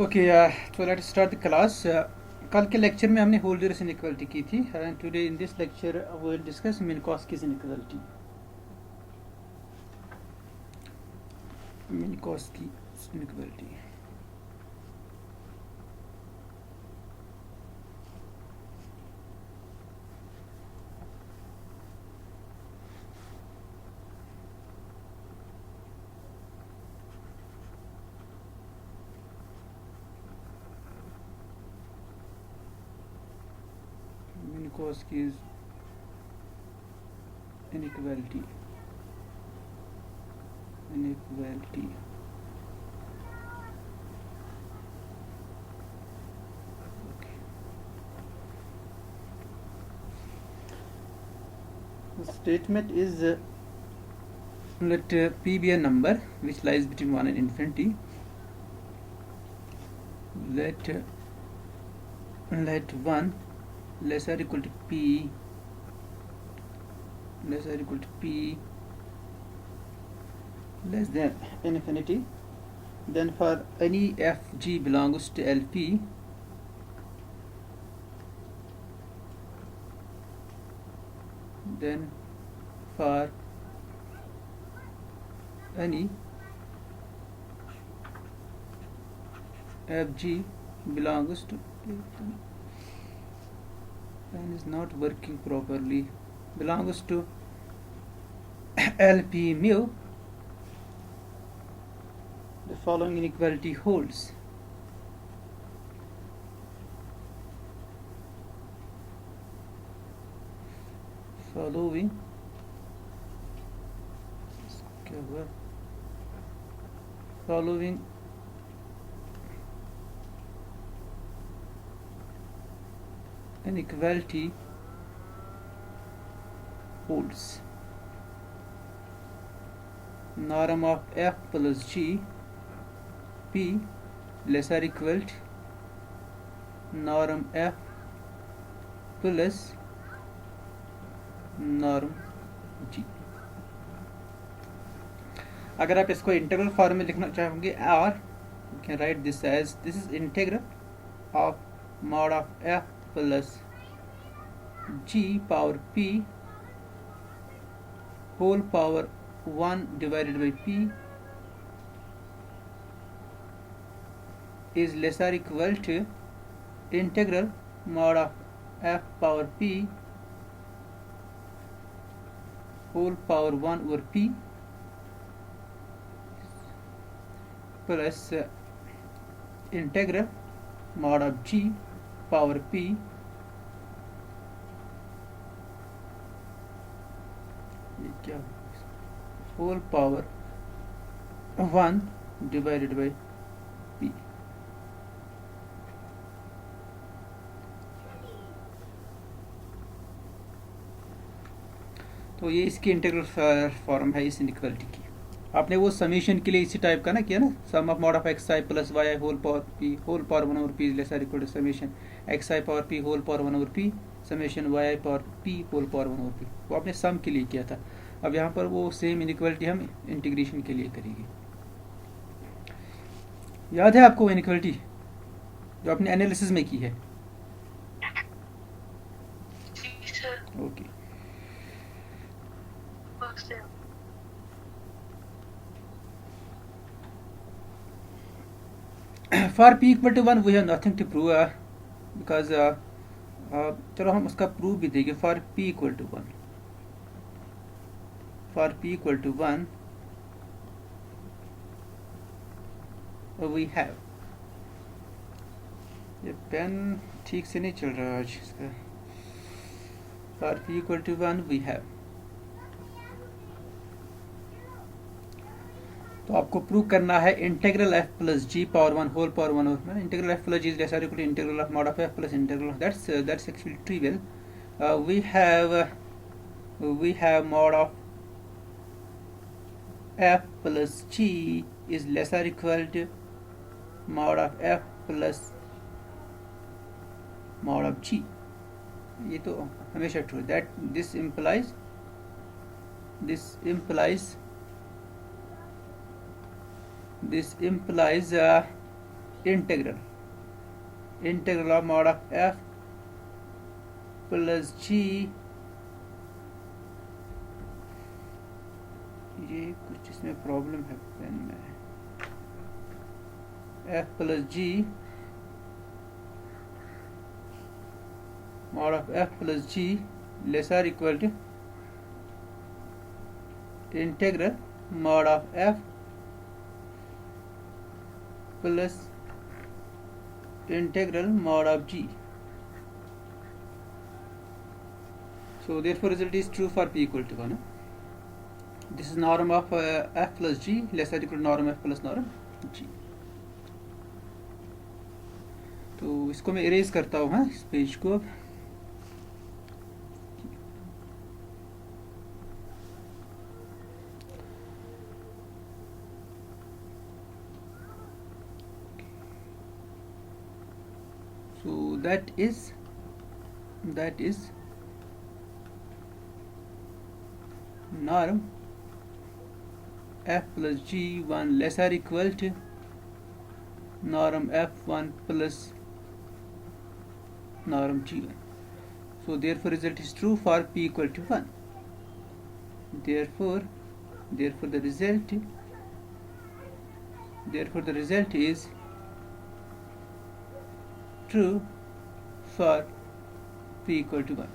Okay, तो let's start the class. कल के लेक्चर में हमने होल ड्यूरेशन इक्वलिटी की थी and today in this lecture we will discuss Minkowski's inequality. Minkowski inequality. Minkowski's inequality inequality The statement is let P be a number which lies between 1 and infinity. Let 1 less or equal to P less or equal to P less than infinity. Then for any fg belongs to LP, then for any fg belongs to pen is not working properly belongs to LP mu, the following inequality holds. Following inequality holds. Norm of f plus g p less or equal to norm f plus norm g. अगर आप इसको integral form में लिखना चाहोगे और you can write this as this is integral of mod of f plus g power p whole power 1 divided by p is less or equal to integral mod of f power p whole power 1 over p plus integral mod of g power p whole power 1 divided by p. तो ये इसकी integral form है इस inequality की। आपने वो summation के लिए इसी टाइप का ना किया ना, sum of mod of x i plus y i whole power 1 over p less equal to summation x i power p whole power 1 over p summation y i power p whole power 1 over p. वो आपने सम के लिए किया था। अब यहाँ पर वो सेम इनइक्वालिटी हम इंटीग्रेशन के लिए करेंगे। याद है आपको वो इनइक्वालिटी जो आपने एनालिसिस में की है? Okay. For p equal to 1 we have nothing to prove because चलो हम उसका प्रूव भी देंगे। For p equal to 1 we have, ये पेन ठीक से नहीं चल रहा आज इसका। For p equal to 1 we have, तो आपको प्रूव करना है integral f plus g power 1 whole power 1 over integral f plus g is less और equal to integral of mod of f plus integral of that's actually trivial. we have mod of f plus g is less or equal to mod of f plus mod of g। ये तो हमेशा true. That this implies integral of mod of f plus g, ये कुछ इसमें problem है pen में, f plus g mod of f plus g less or equal to integral mod of f plus integral mod of g. So therefore result is true for p equal to 1. This is norm of f plus g less or equal to norm f plus norm g. तो इसको मैं erase करता हूँ, हाँ, इस page को अब. So that is norm f plus g1 less or equal to norm f1 plus norm g1. So therefore result is true for p equal to 1. Therefore the result is true for p equal to 1.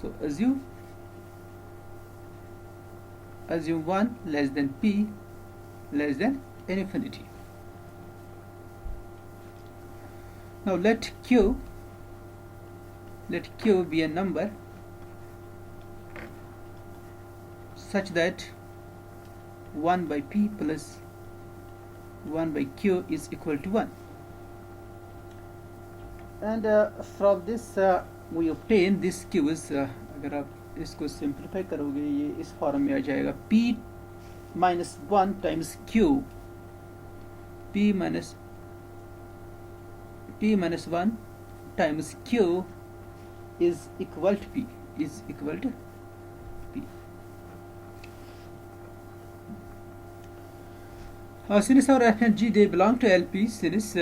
So assume 1 less than p less than infinity. Now let q be a number such that 1 by p plus 1 by q is equal to 1. And from this we obtain this q is, अगर आप इसको simplify करोगे ये इस form में आ जाएगा, p minus 1 times q, p minus 1 times q is equal to p. Since our f and g they belong to LP, since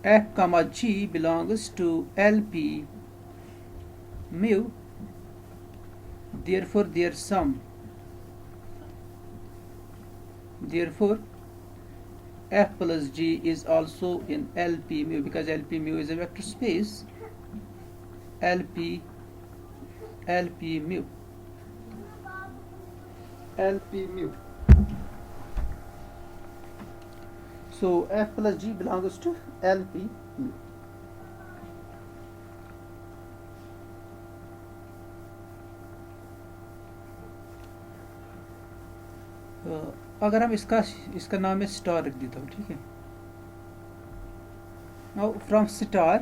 f comma g belongs to LP mu, therefore their sum, f plus g is also in LP mu, because LP mu is a vector space. LP mu. So f plus g belongs to LP mu. अगर हम इसका नाम है star रख देता हूँ, ठीक है. Now from star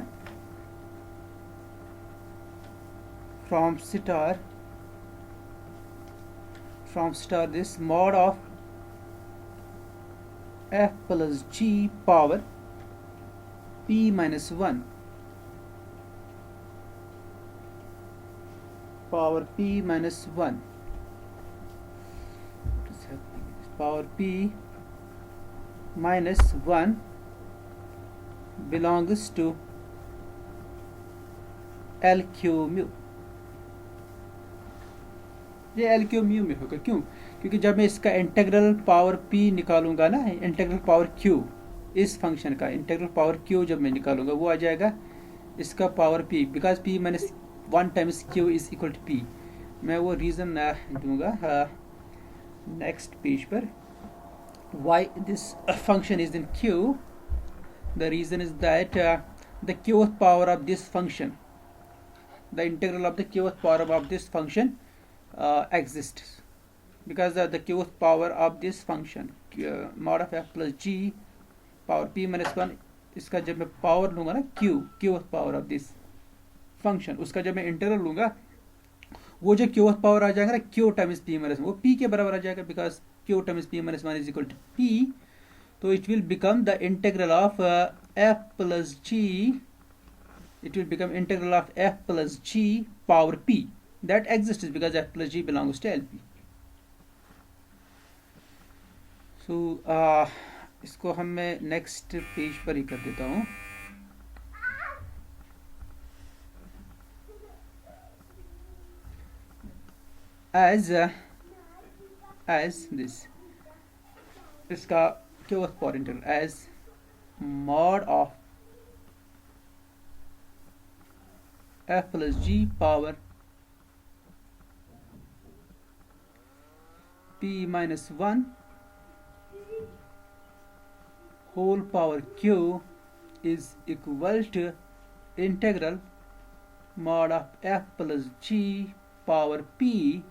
this mod of f plus g power p minus 1 power p minus 1 power p minus 1 belongs to LQ mu. ये LQ mu में होगा, क्यों? क्योंकि जब मैं इसका इंटीग्रल पावर p निकालूंगा ना, इंटीग्रल पावर q, इस फंक्शन का इंटीग्रल पावर q जब मैं निकालूंगा वो आ जाएगा इसका power p, because p minus 1 times q is equal to p. मैं वो रीज़न दूंगा नेक्स्ट पेज पर why this function is in q. The reason is that the qth power of this function, the integral of the qth power of this function exists, because the qth power of this function mod of f plus g power p minus 1, इसका जब मैं power लूंगा ना qth power of this function, उसका जब मैं integral लूंगा वो जो qth पावर आ जाएगा ना q टाइम्स p माइनस 1, वो p के बराबर आ जाएगा, because q times p minus 1 is equal to p. तो it will become the integral of f plus g, it will become integral of f plus g power p, that exists because f plus g belongs to LP. सो इसको मैं next page पर ही कर देता हूँ. as this, इसका क्या हुआ pointer, as mod of f plus g power p minus 1 whole power q is equal to integral mod of f plus g power p,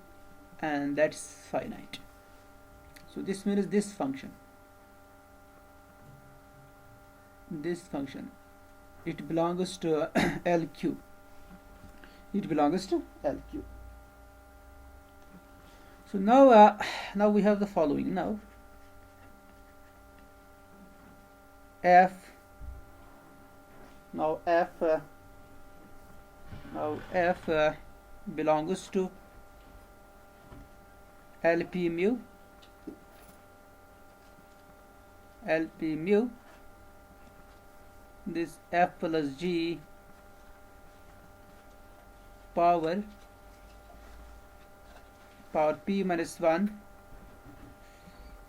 and that's finite. So this means this function it belongs to LQ. It belongs to LQ. So now we have the following. Now f belongs to LP mu. This f plus g power p minus 1,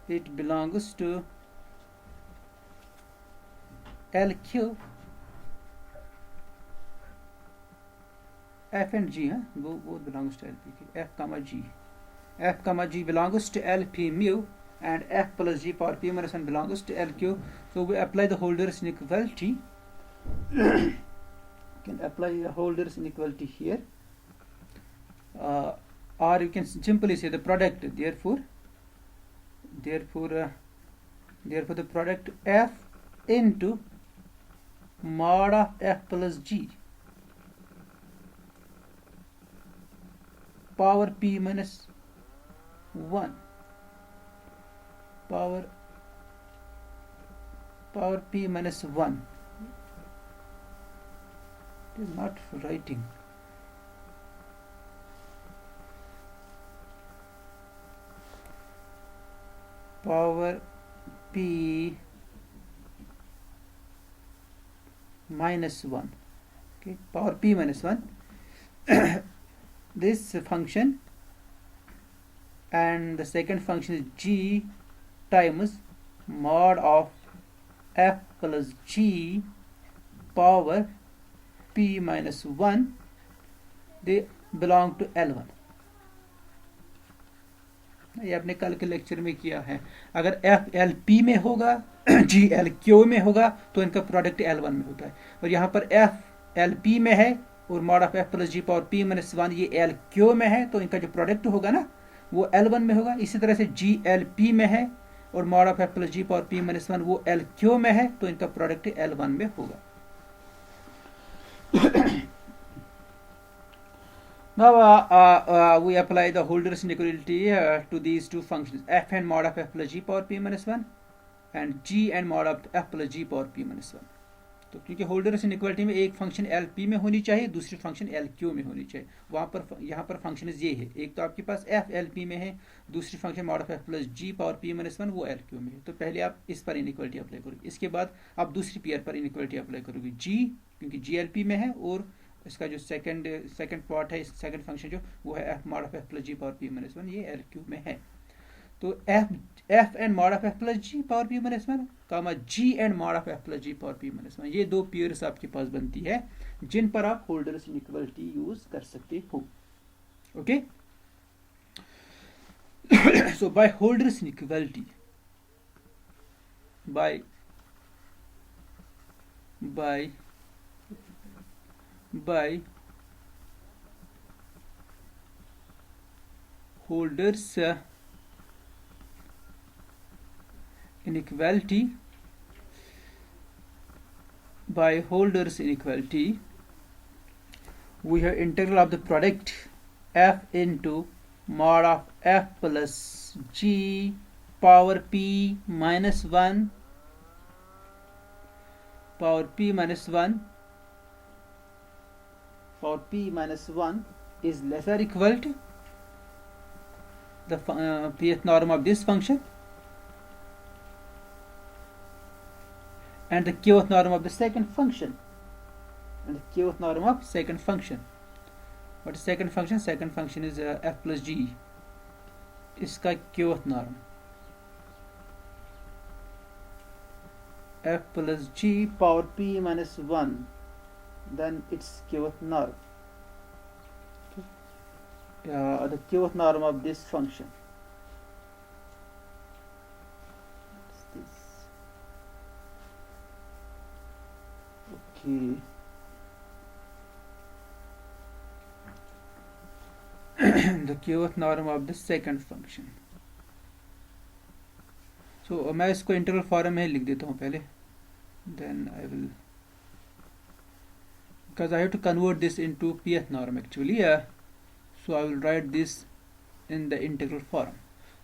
it belongs to LQ. f and g, both belongs to LP. f comma g belongs to LP mu, and f plus g power p minus 1 belongs to LQ. So we apply the Holder's inequality. Can apply the Holder's inequality here, or you can simply say the product. Therefore the product f into mod of f plus g power p minus 1 power p minus 1. It is not writing. Power p minus 1. Okay, power p minus 1. This function, and the second function is g times mod of f plus g power p minus 1, they belong to L1. ये आपने कल के lecture में किया है. अगर f LP में होगा g LQ में होगा तो इनका प्रोडक्ट L1 में होता है, और यहाँ पर f LP में है और mod of f plus g power p minus 1 ये LQ में है, तो इनका जो प्रोडक्ट होगा ना वो L1 में होगा. इसी तरह से g LP में है और mod of f plus g power p minus 1 वो LQ में है, तो इनका प्रोडक्ट L1 में होगा. Now we apply the Holder's inequality to these two functions, f and mod of f plus g power p minus 1 and g and mod of f plus g power p minus 1. तो क्योंकि holders inequality में एक function LP में होनी चाहिए, दूसरी function LQ में होनी चाहिए. वहाँ पर यहाँ पर फंक्शन ये है, एक तो आपके पास f LP में है, दूसरी function mod of f plus g power p minus 1 वो LQ में है. तो पहले आप इस पर इनइक्वालिटी अप्लाई करोगे, इसके बाद आप दूसरी पेयर पर इनइक्वालिटी अप्लाई करोगे g, क्योंकि g LP में है, और इसका जो सेकंड पार्ट है, सेकंड फंक्शन जो वो है f mod of f plus g power p minus 1 ये LQ में है. तो f and mod of f plus g power p minus 1 comma g and mod of f plus g power p minus 1, ये दो pairs आपके पास बनती है जिन पर आप होल्डर्स इनइक्वालिटी यूज कर सकते हो. Okay, so by Holder's inequality, by Holder's inequality, we have integral of the product f into mod of f plus g power p minus 1 power p minus 1 is less or equal to the pth norm of this function, and the kth norm of the second function. And the kth norm of second function. What is second function? Second function is f plus g. इसका kth norm f plus g power p minus 1, then its kth norm. The kth norm of this function. What's this? Okay. The kth norm of the second function. So मैं इसको integral form में लिख देता हूँ पहले, then I will, because I have to convert this into pth norm actually. So I will write this in the integral form.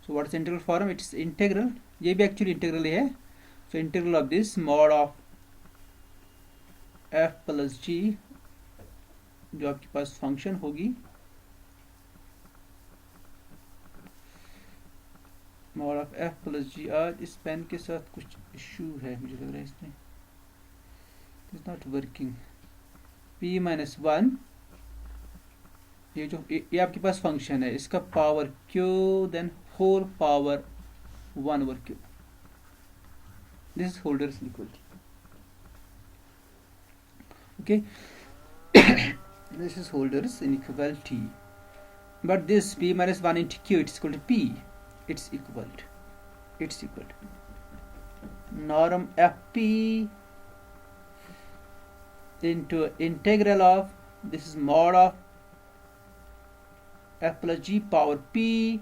So what is integral form? It is integral, ये भी actually integral ही है. So integral of this mod of f plus g, जो आपके पास function होगी, mod of f plus g. आज इस pen के साथ कुछ इशू है मुझे लग रहा है, इसमें it's not working. p minus 1, ये जो ये आपके पास फंक्शन है, इसका power q, then whole power 1 over q. This is Holder's equality. Okay. This is Holder's inequality, but this p minus 1 into q, it's equal to p. It's equal to norm fp into integral of, this is mod of f plus g power p.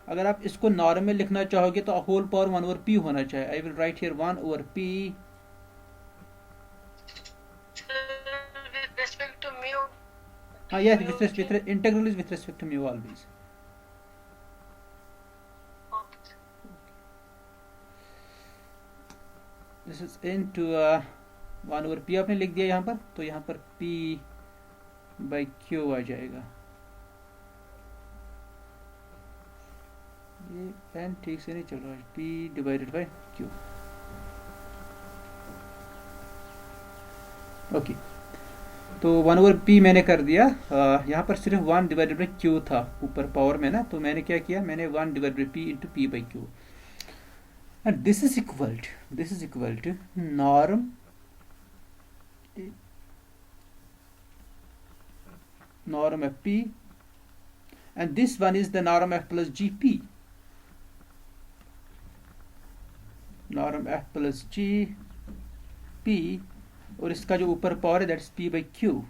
अगर आप इसको norm में लिखना चाहोगे तो whole power 1 over p होना चाहिए. I will write here 1 over p. Yes, with integral is with respect to mu always. This is into 1 over p आपने लिख दिया यहाँ पर, तो यहाँ पर p by q आ जाएगा. ये पेन ठीक से नहीं चल रहा है. p divided by q. Okay. तो 1 over p मैंने कर दिया. यहाँ पर सिर्फ 1 divided by q था ऊपर पावर में ना, तो मैंने क्या किया, मैंने 1 divided by p into p by q. And this is equal to norm fp, and this one is the norm f plus gp. Norm f plus gp, और इसका जो ऊपर पावर है, दैट्स p by q.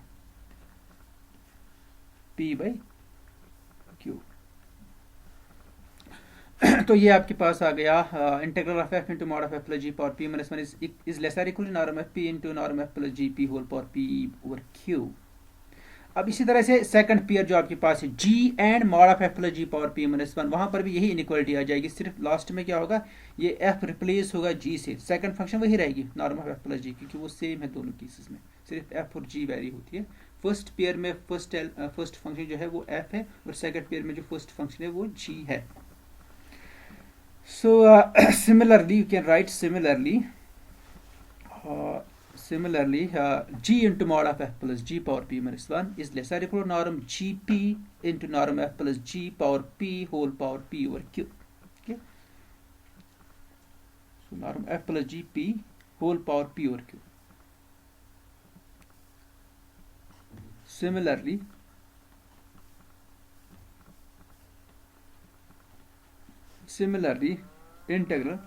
तो ये आपके पास आ गया integral of f into mod of f plus g power p minus 1 is lesser equal to norm f p into norm f plus g p whole power p over q. अब इसी तरह से सेकंड पेयर जो आपके पास है g and mod of f plus g power p minus 1, वहां पर भी यही इनइक्वालिटी आ जाएगी. सिर्फ लास्ट में क्या होगा, ये f रिप्लेस होगा g से, सेकंड फंक्शन वही रहेगी नॉर्म ऑफ f प्लस जी, क्योंकि वो सेम है दोनों केसेस में, सिर्फ f और g वेरी होती है. फर्स्ट पेयर में फर्स्ट फंक्शन जो है वो f है, और सेकंड पेयर में जो फर्स्ट फंक्शन है वो g है. So similarly you can write similarly g into mod of f plus g power p minus 1 is lesser equal to norm gp into norm f plus g power p whole power p over q. Okay, so norm f plus gp whole power p over q. Similarly integral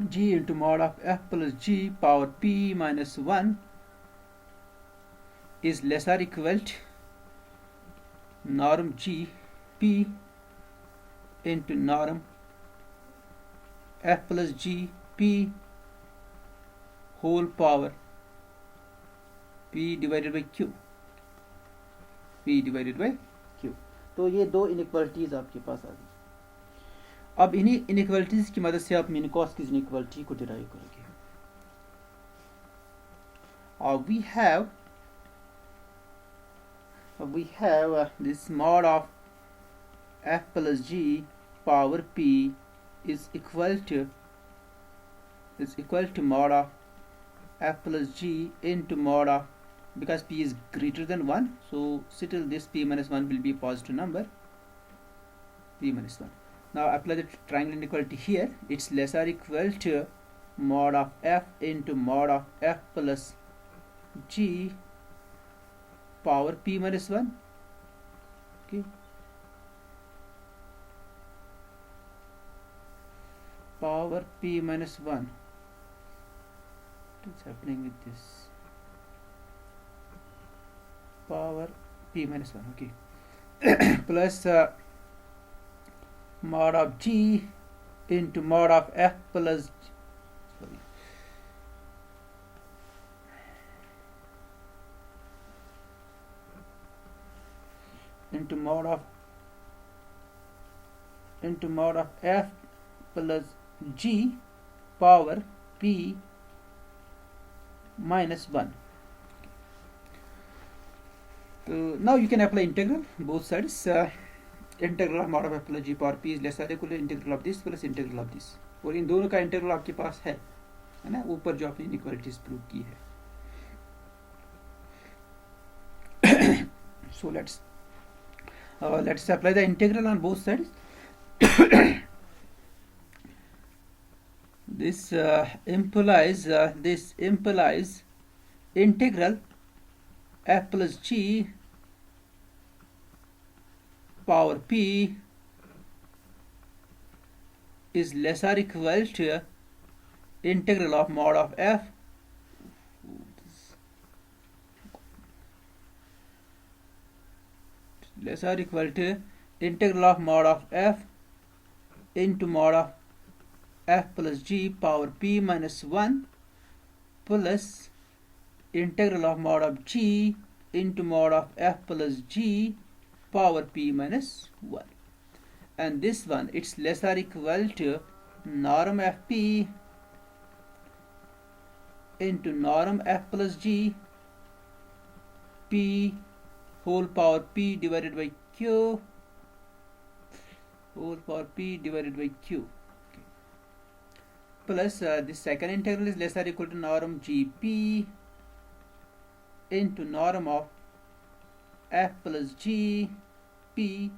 g into mod of f plus g power p minus 1 is lesser equal to norm g p into norm f plus g p whole power p divided by q. तो ये दो inequalities आपके पास आ गई. अब इन्हीं inequalities की मदद से आप मिनकॉस इनइक्वालिटी को डिराइव करोगे. we have this mod of f plus g power p is equal to is equal to mod of f plus g into mod of, because p is greater than 1, so still this p minus 1 will be a positive number, p minus 1. Now apply the triangle inequality here. It's less or equal to mod of f into mod of f plus g power p minus 1. Okay, power p minus 1. What's happening with this? Power p minus 1. Okay, plus mod of g into mod of f plus into mod of f plus g power p minus 1. So now you can apply integral both sides. Integral of mod of f plus g power p is less or equal to integral of this plus integral of this, और इन दोनों का integral आपके पास है ना, ऊपर जो आपने इनइक्वालिटीज प्रूव की है. So let's apply the integral on both sides. This implies integral f plus g power p is less or equal to integral of mod of f less or equal to integral of mod of f into mod of f plus g power p minus 1 plus integral of mod of g into mod of f plus g power p minus 1. And this one, it's less or equal to norm fp into norm f plus g p whole power p divided by q whole power p divided by q. Okay. Plus the second integral is less or equal to norm gp into norm of f plus g p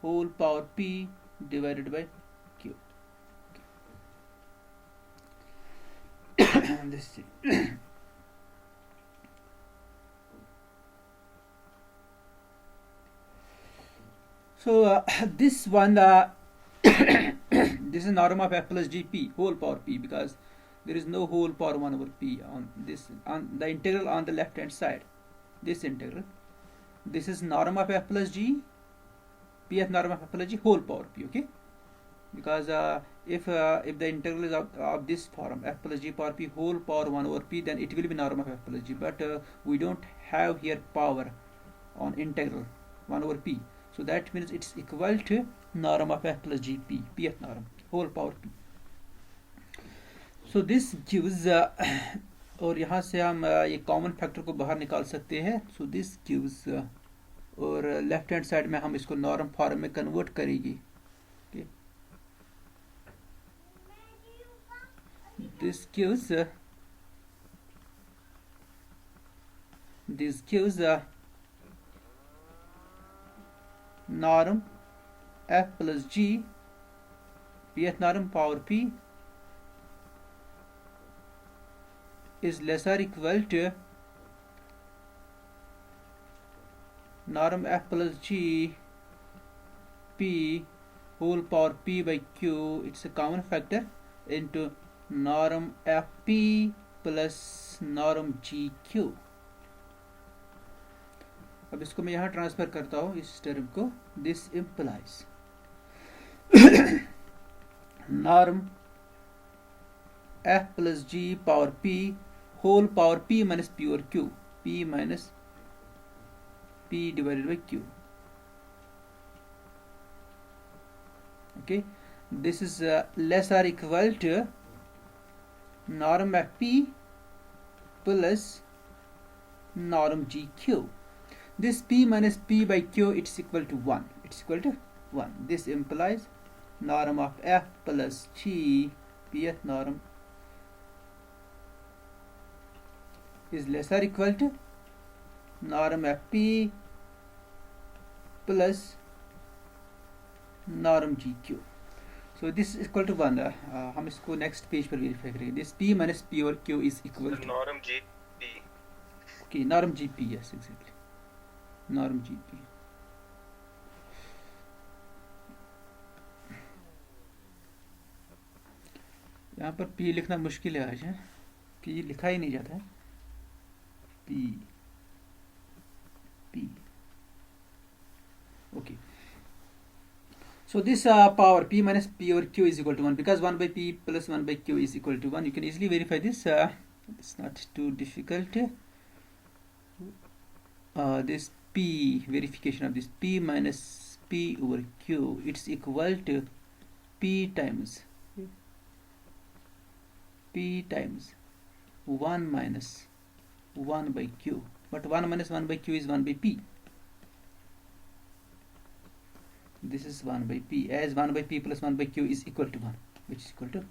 whole power p divided by q. And this so this one this is norm of f plus gp whole power p, because there is no whole power 1 over p on this, on the integral on the left hand side. This integral, this is norm of f plus g, pth norm of f plus g whole power p. Okay, because if the integral is of this form f plus g power p whole power 1 over p, then it will be norm of f plus g, but we don't have here power on integral 1 over p, so that means it's equal to norm of f plus g p, pth norm whole power p. So this gives और यहाँ से हम ये common factor को बाहर निकाल सकते हैं. सो दिस गिव्स, और लेफ्ट हैंड साइड में हम इसको नॉर्म फॉर्म में कन्वर्ट करेंगे. okay. This gives norm f plus g pth norm power p is less or equal to norm f plus g p whole power p by q, it's a common factor, into norm fp plus norm gq. अब इसको मैं यहाँ transfer करता हूँ इस term को. This implies norm f plus g power p whole power p minus p over q, p minus p divided by q. Okay, this is less or equal to norm fp plus norm gq. This p minus p by q, it's equal to 1. It's equal to 1. This implies norm of f plus g pth norm is lesser equal to norm fp plus norm gq. So this is equal to 1. हम इसको next page पर verify करेंगे. This p minus p और q is equal to norm gp. Okay, norm gp, yes, exactly. Norm gp. यहाँ पर p लिखना मुश्किल है आज है. p लिखा ही नहीं जाता है. p. Okay. So this power p minus p over q is equal to 1, because 1 by p plus 1 by q is equal to 1. You can easily verify this. It's not too difficult. This p, verification of this p minus p over q, it's equal to p times 1 minus 1 by q. But 1 minus 1 by q is 1 by p. This is 1 by p, as 1 by p plus 1 by q is equal to 1, which is equal to 1.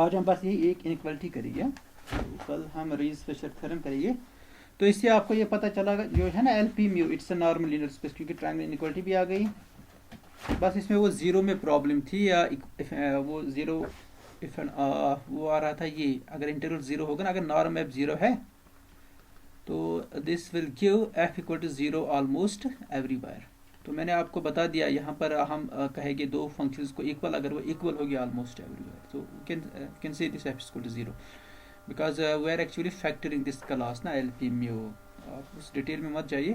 आज हम बस यही एक inequality करेंगे. तो कल हम रीज-फिशर theorem करेंगे. तो इससे आपको ये पता चला जो है ना L p mu, it's a normal linear space, क्योंकि ट्रायंगल इनइक्वालिटी भी आ गई. बस इसमें वो जीरो में प्रॉब्लम थी, या वो जीरो वो आ रहा था. ये अगर इंटीग्रल जीरो होगा ना, अगर नॉर्म एफ जीरो है तो this will give f equal to zero almost everywhere. तो मैंने आपको बता दिया, यहाँ पर हम कहेंगे दो फंक्शंस को इक्वल, अगर वो इक्वल होगी ऑलमोस्ट एवरीवेयर, तो can say this f equal to zero, because we are actually factoring this class ना एल पी म्यू. आप उस डिटेल में मत जाइए,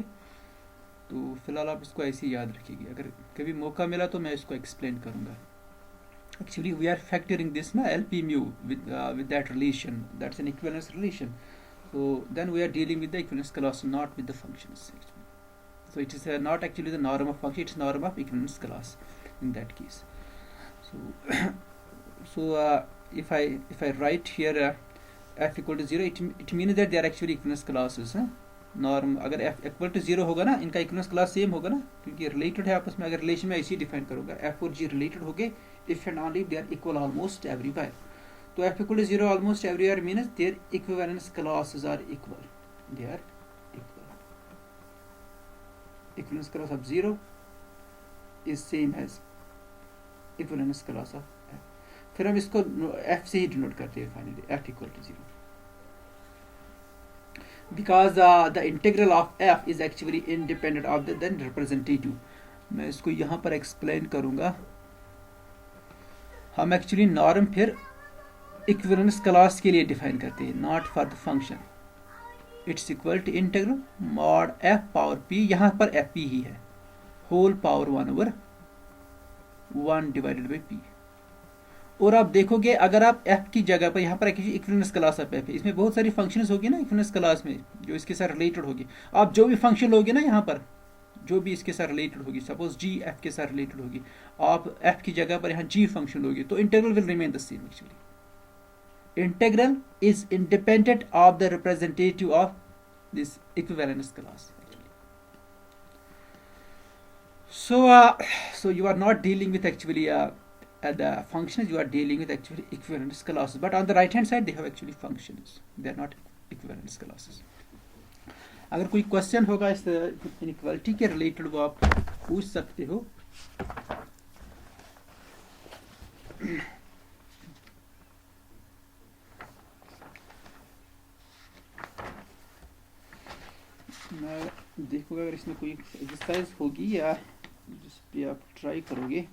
तो फिलहाल आप इसको ऐसे ही याद रखिएगा. अगर कभी मौका मिला तो मैं इसको एक्सप्लेन करूँगा. Actually we are factoring this na LP mu with that relation, that's an equivalence relation. So then we are dealing with the equivalence class, not with the functions actually. So it is not actually the norm of function, it's norm of equivalence class in that case. So if I write here f equal to 0, it means that they are actually equivalence classes. Norm अगर f equal to zero होगा ना, इनका equivalence class same होगा ना, क्योंकि related है आपस में. अगर रिलेशन में ऐसे ही डिफाइन करूँगा, f और g रिलेटेड हो गए if and only they are equal almost everywhere. So f equal to 0 almost everywhere means their equivalence classes are equal. They are equal. Equivalence class of 0 is same as equivalence class of f. फिर हम इसको f से ही denote करते हैं finally, f equal to 0. Because the integral of f is actually independent of the then representative. मैं इसको यहाँ पर एक्सप्लेन करूँगा. हम एक्चुअली नॉर्म फिर इक्विवेलेंस क्लास के लिए डिफाइन करते हैं, not for the function. It's equal to integral mod f power p, यहाँ पर एफ पी ही है, whole power 1/1 divided by p. और आप देखोगे अगर आप f की जगह पर यहाँ पर इक्विवेलेंस क्लास ऑफ f है, इसमें बहुत सारी फंक्शंस होगी ना इक्विवेलेंस क्लास में जो इसके साथ रिलेटेड होगी. आप जो भी फंक्शन लोगे ना यहाँ पर, जो भी इसके साथ रिलेटेड होगी, सपोज g f के साथ रिलेटेड होगी, आप f की जगह पर यहाँ g फंक्शन लोगे, तो integral will remain the same. Actually integral is independent of the representative of this equivalence class. So you are not dealing with actually the functions, you are dealing with actually equivalence classes, but on the right hand side they have actually functions, they are not equivalence classes. अगर कोई question होगा इस inequality के related वो आप पूछ सकते हो. मैं देखूंगा अगर इसमें कोई एक्सरसाइज होगी या जिस पे आप ट्राई करोगे.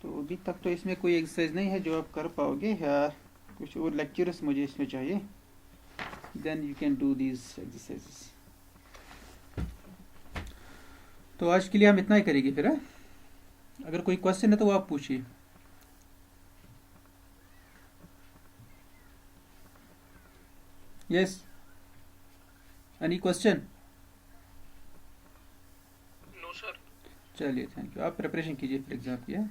तो अभी तक तो इसमें कोई एक्सरसाइज नहीं है जो आप कर पाओगे, कुछ और लेक्चर्स मुझे इसमें चाहिए, then you can do these exercises. तो आज के लिए हम इतना ही करेंगे फिर. अगर कोई क्वेश्चन है तो वो आप पूछिए. Yes any question? No sir. चलिए थैंक यू। आप प्रिपरेशन कीजिए फिर एग्ज़ाम की, है?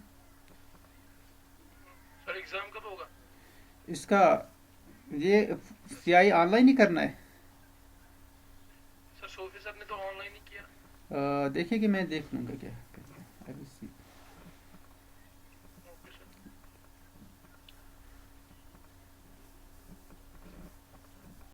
सर एग्जाम कब होगा? इसका ये सीआई ऑनलाइन ही करना है। सर सोफी सर ने तो ऑनलाइन ही किया। देखिए कि मैं देख लूँगा क्या।